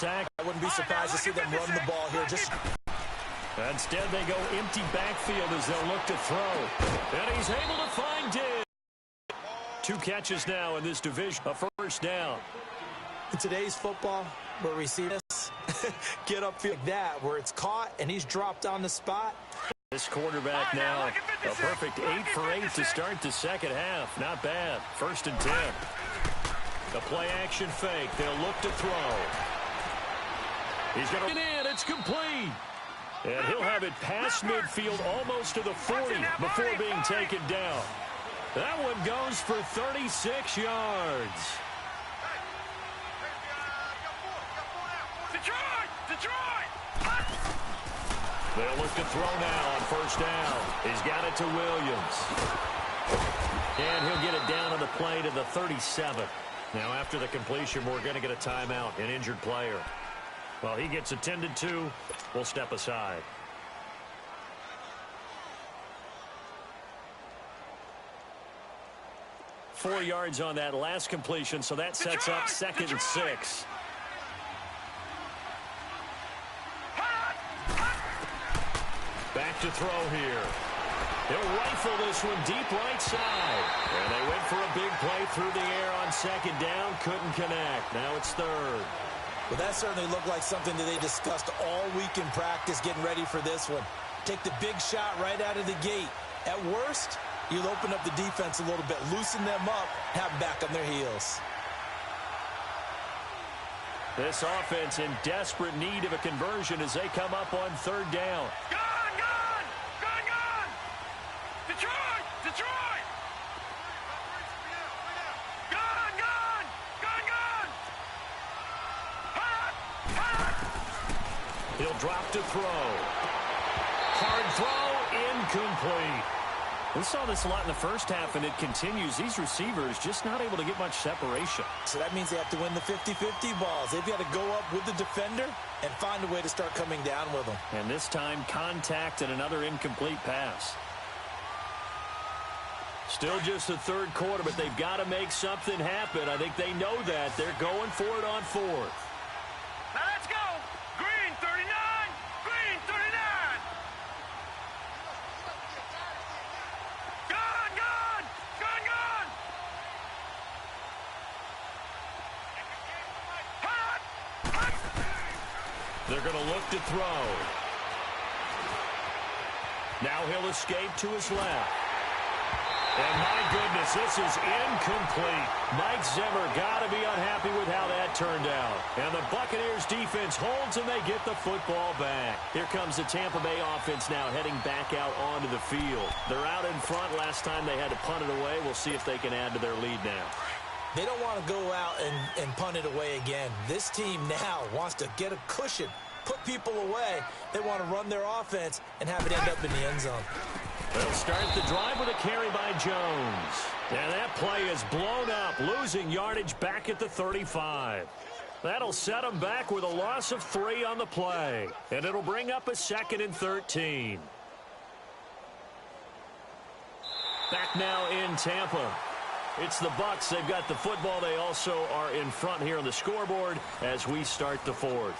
sack. I wouldn't be surprised to see them run the ball here. Instead, they go empty backfield as they'll look to throw. And he's able to find Diggs. 2 catches now in this division. A first down. In today's football, where we see this, get upfield like that, where it's caught and he's dropped on the spot. This quarterback now, a perfect 8 for 8 to start the second half. Not bad. 1st and 10. The play-action fake. They'll look to throw. He's going to get in. It's complete. And he'll have it past midfield almost to the 40 before being taken down. That one goes for 36 yards. They'll look to throw now on 1st down. He's got it to Williams. And he'll get it down on the play to the 37. Now after the completion, we're going to get a timeout, an injured player. Well, he gets attended to. We'll step aside. Four yards on that last completion, so that sets up 2nd and 6. Back to throw here. He'll rifle this one deep right side. And they went for a big play through the air on 2nd down. Couldn't connect. Now it's 3rd. Well, that certainly looked like something that they discussed all week in practice, getting ready for this one. Take the big shot right out of the gate. At worst, you'll open up the defense a little bit, loosen them up, have them back on their heels. This offense in desperate need of a conversion as they come up on 3rd down. He'll drop to throw. Hard throw, incomplete. We saw this a lot in the first half, and it continues. These receivers just not able to get much separation. So that means they have to win the 50-50 balls. They've got to go up with the defender and find a way to start coming down with them. And this time, contact and another incomplete pass. Still just the 3rd quarter, but they've got to make something happen. I think they know that. They're going for it on 4th. They're going to look to throw. Now he'll escape to his left. And my goodness, this is incomplete. Mike Zimmer got to be unhappy with how that turned out. And the Buccaneers defense holds and they get the football back. Here comes the Tampa Bay offense now heading back out onto the field. They're out in front. Last time they had to punt it away. We'll see if they can add to their lead now. They don't want to go out and punt it away again. This team now wants to get a cushion, put people away. They want to run their offense and have it end up in the end zone. They'll start the drive with a carry by Jones. And that play is blown up, losing yardage back at the 35. That'll set them back with a loss of 3 on the play. And it'll bring up a 2nd and 13. Back now in Tampa. It's the Bucs. They've got the football. They also are in front here on the scoreboard as we start the 4th.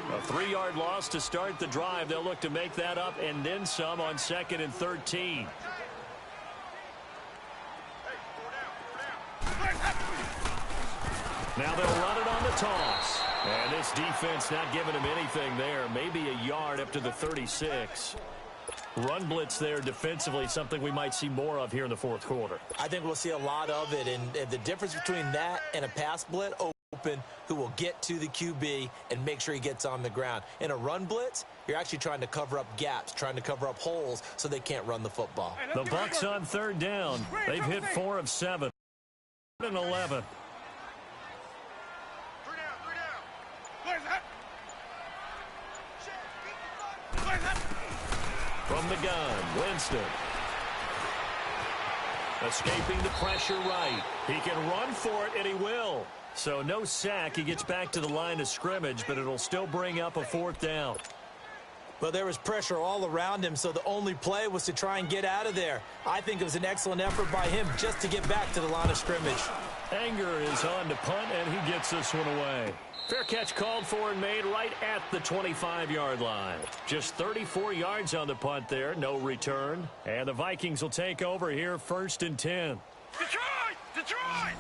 A 3-yard loss to start the drive. They'll look to make that up and then some on 2nd and 13. Now they'll run it on the toss. And this defense not giving him anything there. Maybe a yard up to the 36. Run blitz there defensively, something we might see more of here in the 4th quarter. I think we'll see a lot of it. And the difference between that and a pass blitz, open, who will get to the QB and make sure he gets on the ground. In a run blitz, you're actually trying to cover up gaps, trying to cover up holes so they can't run the football. The Bucs on 3rd down. They've hit 4 of 7. 3rd and 11. From the gun, Winston. Escaping the pressure right. He can run for it, and he will. So no sack. He gets back to the line of scrimmage, but it'll still bring up a 4th down. Well, there was pressure all around him, so the only play was to try and get out of there. I think it was an excellent effort by him just to get back to the line of scrimmage. Anger is on to punt, and he gets this one away. Fair catch called for and made right at the 25-yard line. Just 34 yards on the punt there, no return. And the Vikings will take over here, 1st and 10. Detroit! Detroit!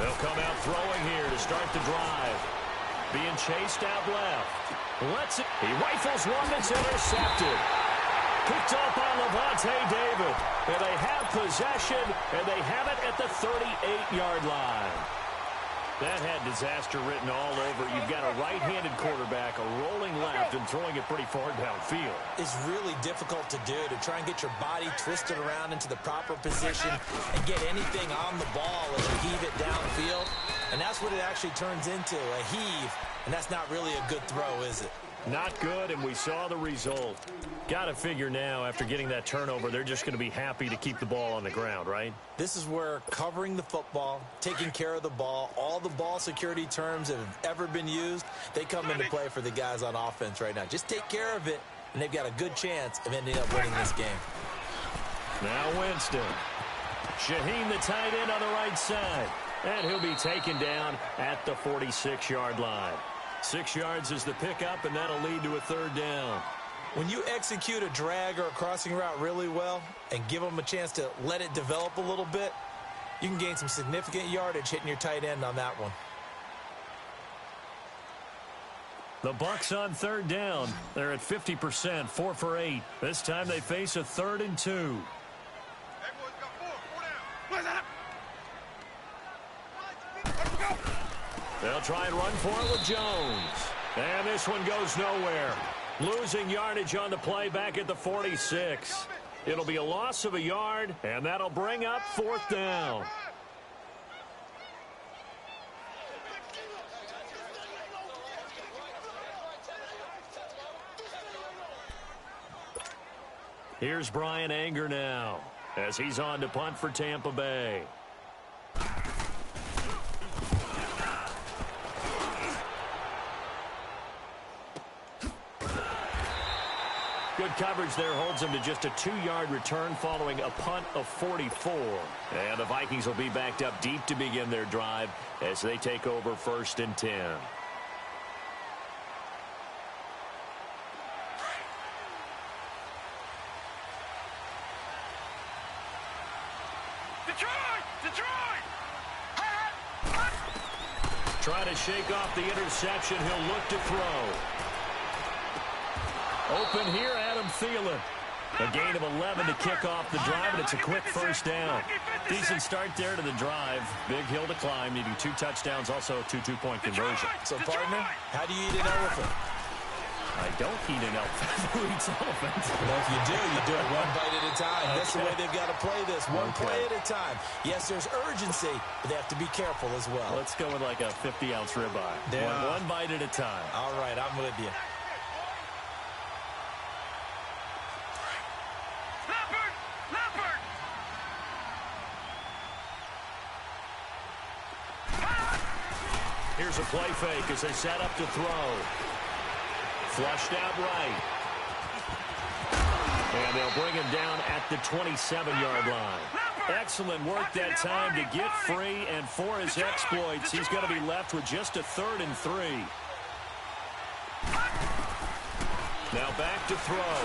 They'll come out throwing here to start the drive. Being chased out left. He rifles one that's intercepted. Picked up by Lavonte David. And they have possession, and they have it at the 38-yard line. That had disaster written all over. You've got a right-handed quarterback, a rolling left, and throwing it pretty far downfield. It's really difficult to do, to try and get your body twisted around into the proper position and get anything on the ball as you heave it downfield. And that's what it actually turns into, a heave. And that's not really a good throw, is it? Not good, and we saw the result. Got to figure now, after getting that turnover, they're just going to be happy to keep the ball on the ground, right? This is where covering the football, taking care of the ball, all the ball security terms that have ever been used, they come into play for the guys on offense right now. Just take care of it, and they've got a good chance of ending up winning this game. Now Winston. Shaheen, the tight end, on the right side. And he'll be taken down at the 46-yard line. 6 yards is the pickup, and that'll lead to a 3rd down. When you execute a drag or a crossing route really well and give them a chance to let it develop a little bit, you can gain some significant yardage hitting your tight end on that one. The Bucs on 3rd down. They're at 50%, 4 for 8. This time they face a 3rd and 2. They'll try and run for it with Jones. And this one goes nowhere. Losing yardage on the play back at the 46. It'll be a loss of a yard, and that'll bring up 4th down. Here's Brian Anger now, as he's on to punt for Tampa Bay. Good coverage there holds him to just a 2-yard return following a punt of 44. And the Vikings will be backed up deep to begin their drive as they take over 1st and 10. Detroit! Detroit! Trying to shake off the interception. He'll look to throw. Open here, Adam Thielen. A gain of 11 to kick off the drive, and it's a quick 1st down. Decent start there to the drive. Big hill to climb, needing 2 touchdowns, also a 2 two-point conversion. So, partner, how do you eat an elephant? I don't eat an elephant. Who eats elephants? Well, if you do it one bite at a time. Okay. That's the way they've got to play this, one play at a time. Yes, there's urgency, but they have to be careful as well. Let's go with like a 50-ounce ribeye. One bite at a time. All right, I'm with you. Here's a play fake as they set up to throw. Flushed out right. And they'll bring him down at the 27-yard line. Excellent work that time to get free, and for his exploits, he's going to be left with just a 3rd and 3. Now back to throw.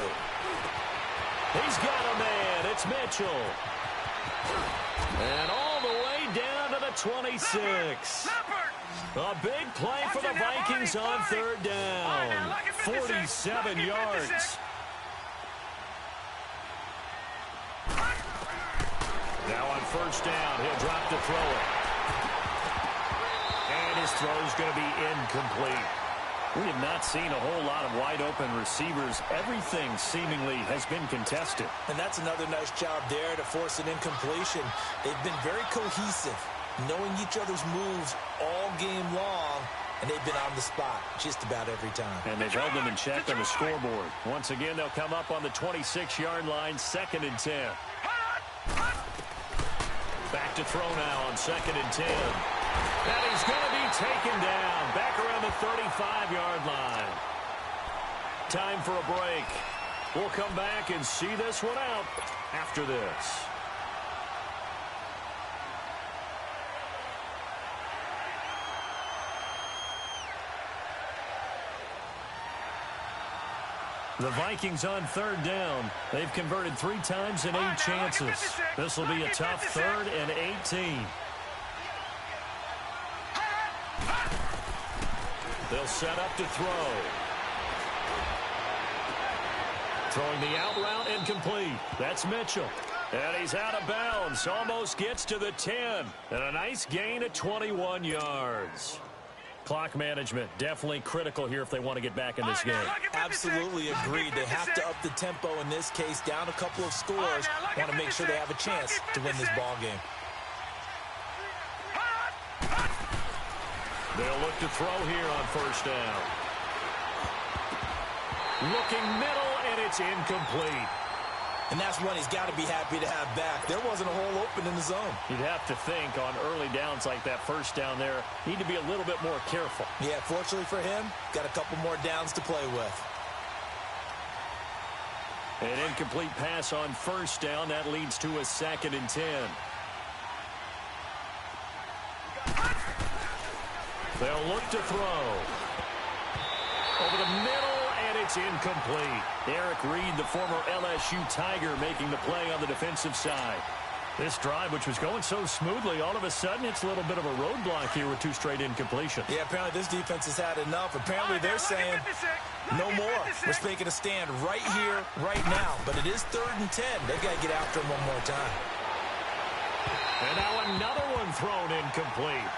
He's got a man. It's Mitchell. And all the way down to the 26. A big play for the Vikings on 3rd down. 47 yards. Now on 1st down, he'll drop to throw it. And his throw's going to be incomplete. We have not seen a whole lot of wide-open receivers. Everything seemingly has been contested. And that's another nice job there to force an incompletion. They've been very cohesive, knowing each other's moves all game long, and they've been on the spot just about every time. And they've held them in check on the scoreboard. Once again, they'll come up on the 26-yard line, 2nd and 10. Back to throw now on 2nd and 10. And he's going to be taken down back around the 35-yard line. Time for a break. We'll come back and see this one out after this. The Vikings on third down. They've converted 3 times in 8 chances. This will be a tough 3rd and 18. They'll set up to throw. Throwing the out route incomplete. That's Mitchell. And he's out of bounds. Almost gets to the 10. And a nice gain of 21 yards. Clock management definitely critical here if they want to get back in this game. Absolutely agreed. They have to up the tempo in this case. Down a couple of scores. Want to make sure they have a chance to win this ball game. They'll look to throw here on first down. Looking middle, and it's incomplete. And that's one he's got to be happy to have back. There wasn't a hole open in the zone. You'd have to think on early downs like that first down there, need to be a little bit more careful. Yeah, fortunately for him, got a couple more downs to play with. An incomplete pass on first down. That leads to a 2nd and 10. They'll look to throw. Over the middle, and it's incomplete. Eric Reed, the former LSU Tiger, making the play on the defensive side. This drive, which was going so smoothly, all of a sudden it's a little bit of a roadblock here with 2 straight incompletions. Yeah, apparently this defense has had enough. Apparently they're saying no more. We're making a stand right here, right now. But it is 3rd and 10. They've got to get after him one more time. And now another one thrown incomplete.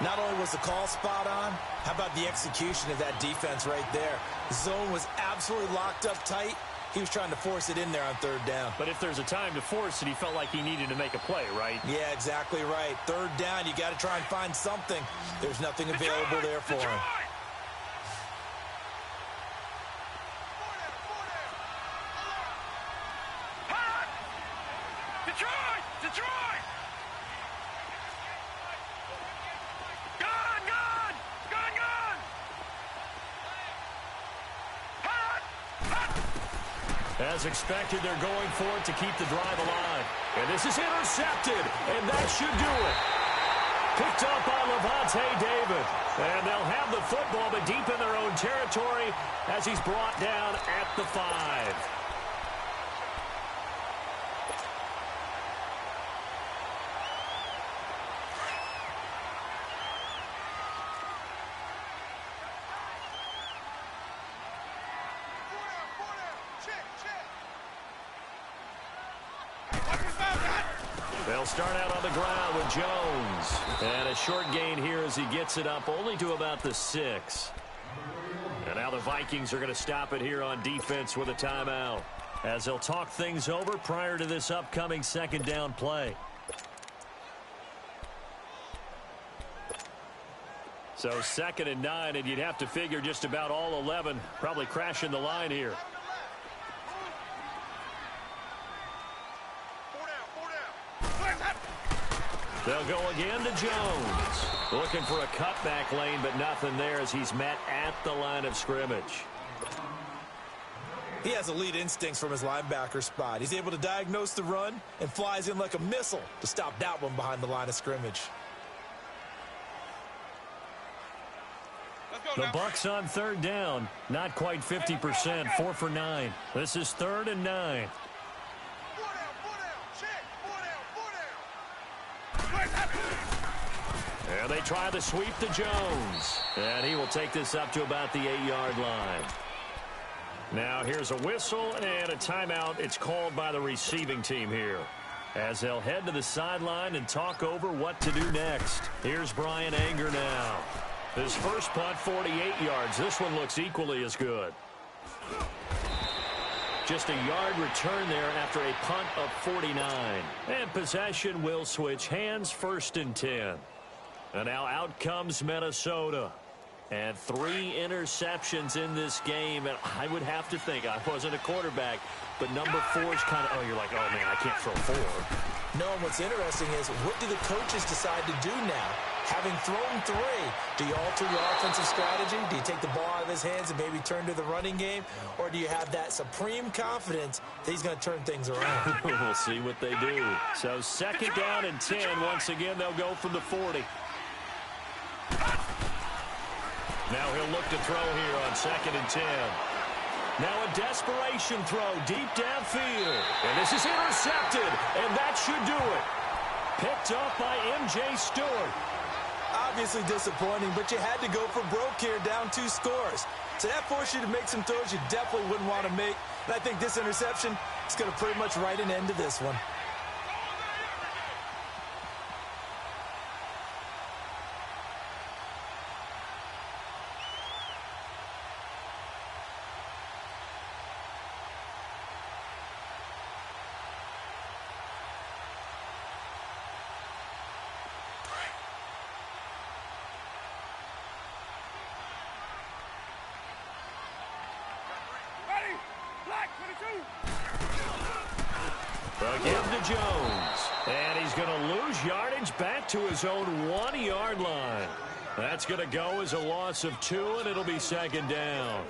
Not only was the call spot on, how about the execution of that defense right there? The zone was absolutely locked up tight. He was trying to force it in there on 3rd down. But if there's a time to force it, he felt like he needed to make a play, right? Yeah, exactly right. 3rd down, you got to try and find something. There's nothing available there for him. Detroit! As expected, they're going for it to keep the drive alive. And this is intercepted, and that should do it. Picked up by Lavonte David. And they'll have the football, but deep in their own territory as he's brought down at the 5. They'll start out on the ground with Jones. And a short gain here as he gets it up only to about the 6. And now the Vikings are going to stop it here on defense with a timeout, as they'll talk things over prior to this upcoming 2nd down play. So 2nd and 9, and you'd have to figure just about all 11 probably crashing the line here. They'll go again to Jones. Looking for a cutback lane, but nothing there as he's met at the line of scrimmage. He has elite instincts from his linebacker spot. He's able to diagnose the run and flies in like a missile to stop that one behind the line of scrimmage. The Bucks on 3rd down. Not quite 50%. 4 for 9. This is 3rd and 9. And they try the sweep to Jones. And he will take this up to about the 8-yard line. Now here's a whistle and a timeout. It's called by the receiving team here, as they'll head to the sideline and talk over what to do next. Here's Brian Anger now. His first punt, 48 yards. This one looks equally as good. Just a yard return there after a punt of 49. And possession will switch hands, 1st and 10. And now out comes Minnesota. And 3 interceptions in this game. And I would have to think, I wasn't a quarterback, but number 4 is kind of, oh, you're like, oh, man, I can't throw 4. No, and what's interesting is, what do the coaches decide to do now? Having thrown 3, do you alter your offensive strategy? Do you take the ball out of his hands and maybe turn to the running game? Or do you have that supreme confidence that he's going to turn things around? We'll see what they do. So 2nd down and 10. Once again, they'll go from the 40. Now he'll look to throw here on 2nd and 10. Now a desperation throw deep downfield. And this is intercepted, and that should do it. Picked up by M.J. Stewart. Obviously disappointing, but you had to go for broke here, down 2 scores. So that forced you to make some throws you definitely wouldn't want to make. And I think this interception is going to pretty much write an end to this one. Again to Jones. And he's going to lose yardage back to his own 1-yard line. That's going to go as a loss of 2, and it'll be 2nd down.